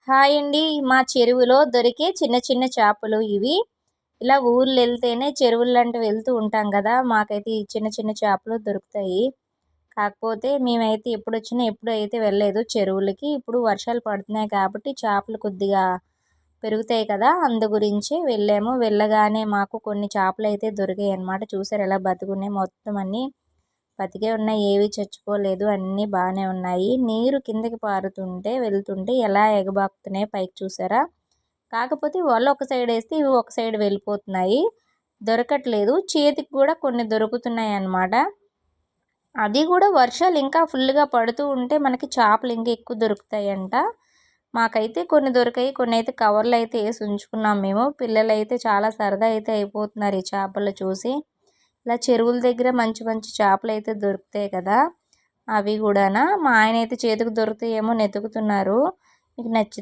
Hi అండి. మా చెరువులో దొరికే చిన్న చిన్న చేపలు ఇవి. ఇలా ఊర్లు వెళ్తేనే చెరువులంటూ వెళ్తూ ఉంటాం కదా! మాకైతే ఈ చిన్న చిన్న చేపలు దొరుకుతాయి. కాకపోతే మేమైతే ఎప్పుడైతే వెళ్ళలేదు చెరువులకి. ఇప్పుడు వర్షాలు పడుతున్నాయి కాబట్టి చేపలు కొద్దిగా పెరుగుతాయి కదా! అందు గురించి వెళ్ళాము. వెళ్ళగానే మాకు కొన్ని చేపలైతే దొరికాయన్నమాట. చూసారా ఎలా బతికున్నాయి మొత్తం అన్నీ. బతికే ఉన్నాయి, ఏవి చచ్చిపోలేదు, అన్నీ బాగానే ఉన్నాయి. నీరు కిందకి పారుతుంటే వెళ్తుంటే ఎలా ఎగబాకుతున్నాయి పైకి చూసారా. కాకపోతే వల ఒక సైడ్ వేస్తే ఇవి ఒక సైడ్ వెళ్ళిపోతున్నాయి, దొరకట్లేదు. చేతికి కూడా కొన్ని దొరుకుతున్నాయి అన్నమాట. అది కూడా వర్షాలు ఇంకా ఫుల్గా పడుతూ ఉంటే మనకి చేపలు ఇంకా ఎక్కువ దొరుకుతాయంట. మాకైతే కొన్ని దొరికాయి, కొన్ని అయితే కవర్లు అయితే వేసి ఉంచుకున్నాం మేము. పిల్లలు అయితే చాలా సరదా అయితే అయిపోతున్నారు ఈ చేపలు చూసి. ఇలా చెరువుల దగ్గర మంచి మంచి చేపలు అయితే దొరుకుతాయి కదా, అవి కూడానా మా ఆయన అయితే చేతికి దొరుకుతాయేమో వెతుకుతున్నారు. మీకు నచ్చి